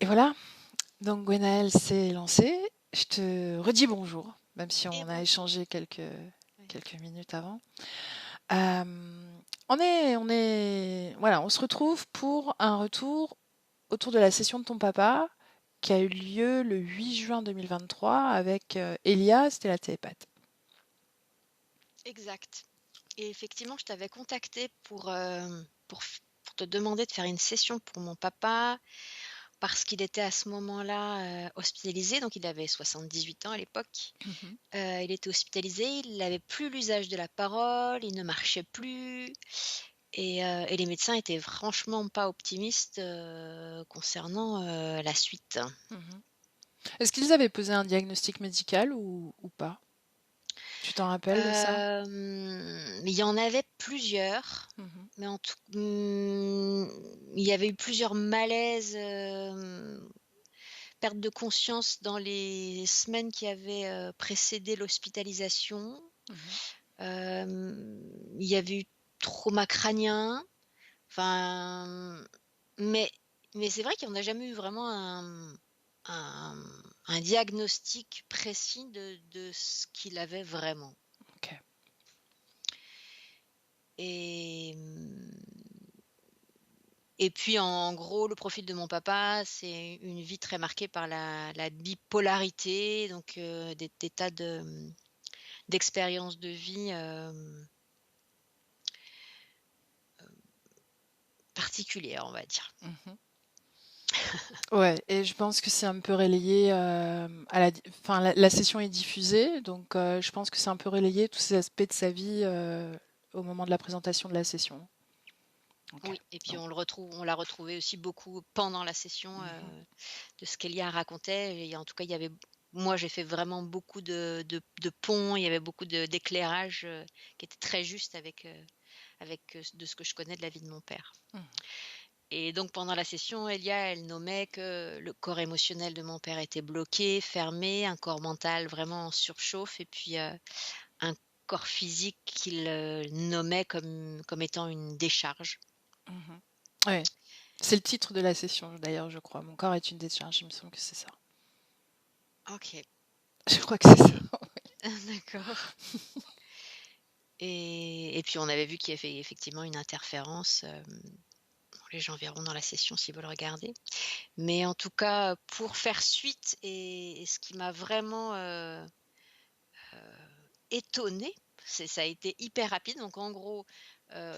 Et voilà, donc Gwenaël s'est lancée. Je te redis bonjour, même si Et on a bonjour. échangé Oui. quelques minutes avant. Voilà, on se retrouve pour un retour autour de la session de ton papa qui a eu lieu le 8 juin 2023 avec Elia, c'était la télépathe. Exact. Et effectivement, je t'avais contacté pour te demander de faire une session pour mon papa parce qu'il était à ce moment-là hospitalisé, donc il avait 78 ans à l'époque. Mhm. Il était hospitalisé, il n'avait plus l'usage de la parole, il ne marchait plus et les médecins étaient franchement pas optimistes concernant la suite. Mhm. Est-ce qu'ils avaient posé un diagnostic médical ou pas? Tu t'en rappelles de ça? Il y en avait plusieurs, Mhm. mais il y avait eu plusieurs malaises, perte de conscience dans les semaines qui avaient, précédé l'hospitalisation. Mhm. Il y avait eu trauma crânien, enfin, mais c'est vrai qu'on n'a jamais eu vraiment un un diagnostic précis de ce qu'il avait vraiment. Ok. Et et puis en gros, le profil de mon papa, c'est une vie très marquée par la bipolarité, donc des tas d'expériences de vie, particulières, on va dire. Mhm. Ouais, et je pense que c'est un peu relayé à enfin la session est diffusée, donc je pense que c'est un peu relayé tous ces aspects de sa vie au moment de la présentation de la session. Ok. Oui, et puis Donc, on l'a retrouvé aussi beaucoup pendant la session, mhm, de ce qu'Elia racontait et en tout cas, il y avait moi, j'ai fait vraiment beaucoup de ponts, il y avait beaucoup d'éclairage, qui était très juste avec de ce que je connais de la vie de mon père. mhm, Et donc pendant la session, Elia, elle nommait que le corps émotionnel de mon père était bloqué, fermé, un corps mental vraiment en surchauffe et puis, un corps physique qu'il, nommait comme étant une décharge. mhm. Ouais, c'est le titre de la session d'ailleurs, je crois. Mon corps est une décharge, il me semble que c'est ça. OK. Je crois que c'est ça. Et d'accord. Et puis on avait vu qu'il y avait effectivement une interférence, bon les gens verront dans la session s'ils veulent regarder. Mais en tout cas, pour faire suite et ce qui m'a vraiment, étonnée, ça a été hyper rapide. Donc en gros,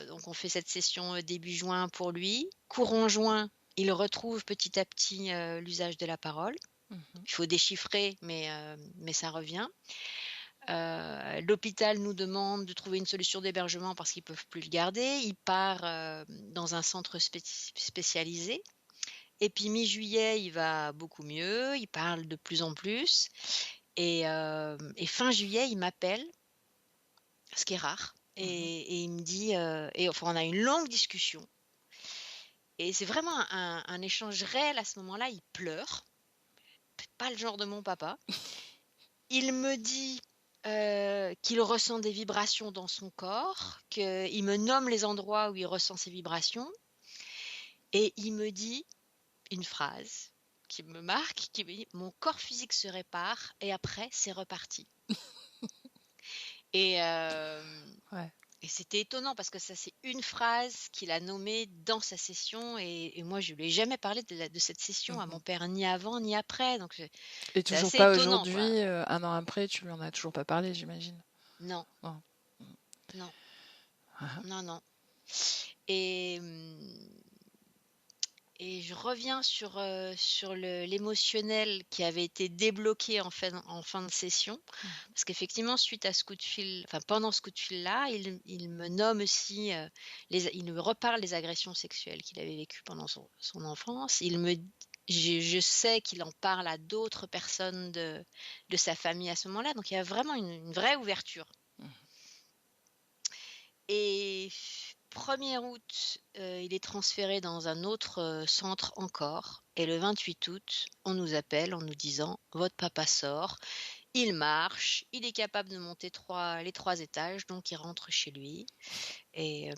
donc on fait cette session, début juin pour lui. Courant juin, il retrouve petit à petit, l'usage de la parole. Mhm, Il faut déchiffrer, mais ça revient. L'hôpital nous demande de trouver une solution d'hébergement parce qu'ils peuvent plus le garder. Il part, dans un centre spécialisé et puis mi-juillet, il va beaucoup mieux, il parle de plus en plus et fin juillet, il m'appelle, ce qui est rare mhm, et il me dit, et enfin, on a une longue discussion et c'est vraiment un échange réel à ce moment-là. Il pleure, pas le genre de mon papa. Il me dit, qu'il ressent des vibrations dans son corps, qu'il me nomme les endroits où il ressent ces vibrations et il me dit une phrase qui me marque, qui me dit: «Mon corps physique se répare et après c'est reparti» et ouais. et c'était étonnant parce que ça, c'est une phrase qu'il a nommée dans sa session et moi, je lui ai jamais parlé de cette session à mon Mhm. père, ni avant ni après, donc Et c'est toujours assez pas étonnant, quoi. aujourd'hui, un an après, tu lui en as toujours pas parlé, j'imagine. Non, Non. non, Ah, non, non et et je reviens sur l'émotionnel qui avait été débloqué en fin de session. ah. Parce qu'effectivement, suite à ce coup de fil, enfin pendant ce coup de fil-là, il me nomme aussi, il me reparle des agressions sexuelles qu'il avait vécues pendant son enfance. Je sais qu'il en parle à d'autres personnes de sa famille à ce moment-là. Donc il y a vraiment une vraie ouverture. Mhm. Et 1er août, il est transféré dans un autre, centre encore et le 28 août, on nous appelle en nous disant: «Votre papa sort, il marche, il est capable de monter les 3 étages, donc il rentre chez lui» et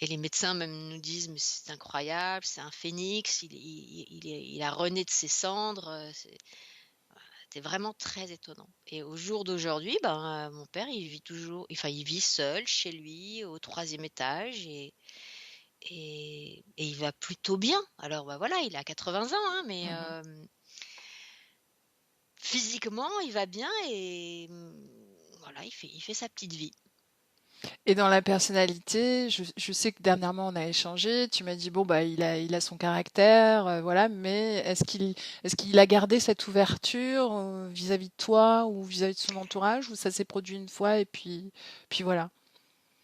Et les médecins même nous disent: «Mais c'est incroyable, c'est un phénix, il a rené de ses cendres», c'était vraiment très étonnant. Et au jour d'aujourd'hui, ben, mon père, il vit seul chez lui au troisième étage et il va plutôt bien. Alors, bah, voilà, il a 80 ans, hein, mais Mmh. physiquement, il va bien et voilà, il fait sa petite vie. Et dans la personnalité, je sais que dernièrement on a échangé, tu m'as dit bon bah il a son caractère, voilà, mais est-ce qu'il a gardé cette ouverture vis-à-vis de toi ou vis-à-vis de son entourage ou ça s'est produit une fois et puis voilà.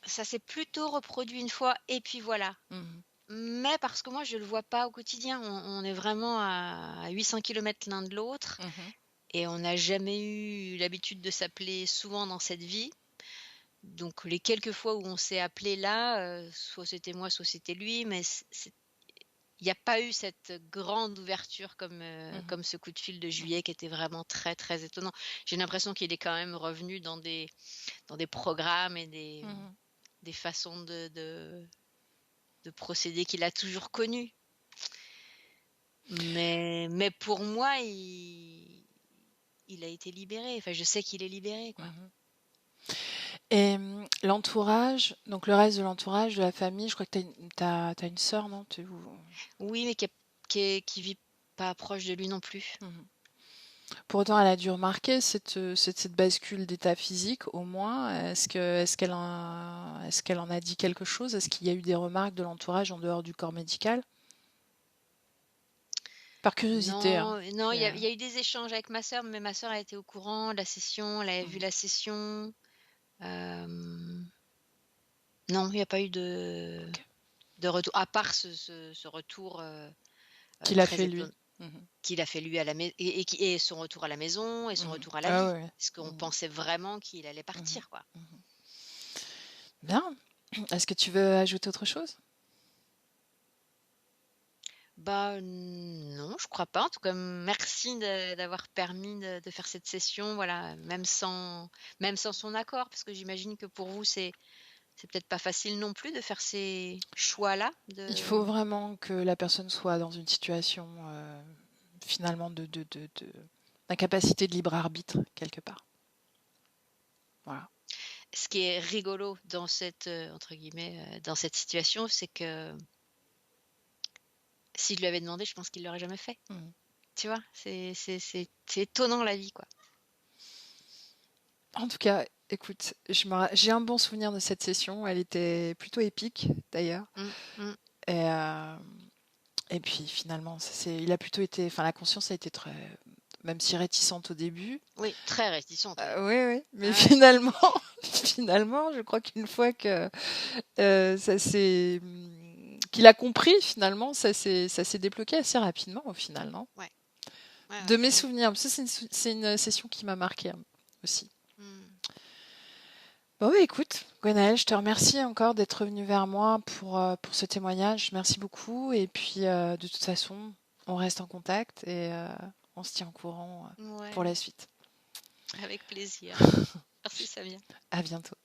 Ça s'est plutôt reproduit une fois et puis voilà. Mhm, Mais parce que moi, je le vois pas au quotidien. On est vraiment à 800 kilomètres l'un de l'autre mhm, et on n'a jamais eu l'habitude de s'appeler souvent dans cette vie. Donc les quelques fois où on s'est appelé là, soit c'était moi, soit c'était lui, mais il n'y a pas eu cette grande ouverture mhm, comme ce coup de fil de mhm, juillet qui était vraiment très, très étonnant. J'ai l'impression qu'il est quand même revenu dans des programmes et mhm, des façons de procéder qu'il a toujours connues. Mais pour moi, il a été libéré. Enfin, je sais qu'il est libéré, quoi. mhm. Et l'entourage, donc le reste de l'entourage, de la famille, je crois que t'as une sœur, non? Oui, mais qui vit pas proche de lui non plus. Mhm. Pour autant, elle a dû remarquer cette bascule d'état physique, au moins. Est-ce qu'elle en a dit quelque chose? Est-ce qu'il y a eu des remarques de l'entourage en dehors du corps médical? Par curiosité, hein. Non, non, il y a eu des échanges avec ma sœur, mais ma sœur a été au courant de la session, elle avait vu Mhm. la session. Non, il n'y a pas eu Ok. de retour, à part ce retour Qu'il a très fait lui. étonnant Mhm. qu'il a fait lui à la maison et son retour à la maison et son Mhm. retour à la Ah vie. ouais, ouais. Parce qu'on Mhm. pensait vraiment qu'il allait Mhm. partir, quoi. Mhm. Bien. Est-ce que tu veux ajouter autre chose? Bah, non, je crois pas. En tout cas, merci d'avoir permis de faire cette session, voilà, même sans son accord, parce que j'imagine que pour vous, c'est peut-être pas facile non plus de faire ces choix-là Il de faut vraiment que la personne soit dans une situation finalement d'incapacité de libre arbitre quelque part. Voilà. ce qui est rigolo dans cette, entre guillemets, dans cette situation, c'est que si je lui avais demandé, je pense qu'il l'aurait jamais fait. Mhm. Tu vois? C'est étonnant la vie, quoi. En tout cas, écoute, j'ai un bon souvenir de cette session. Elle était plutôt épique d'ailleurs. Mmh, mmh. Et, euh, et puis finalement, il a plutôt été, enfin la conscience a été très, même si réticente au début. Oui, très réticente, oui. Oui, oui, mais Ah ouais. finalement, finalement, je crois qu'une fois que qu'il a compris finalement, ça s'est débloqué assez rapidement au final, non? Ouais, ouais, De ouais, mes ouais. souvenirs, parce que c'est une session qui m'a marqué aussi. Mmh. Bon, bah, écoute, Gwenaëlle, je te remercie encore d'être venue vers moi pour ce témoignage. Merci beaucoup. Et puis, de toute façon, on reste en contact et on se tient au courant pour Ouais, la suite. avec plaisir. Merci Samia. À bientôt.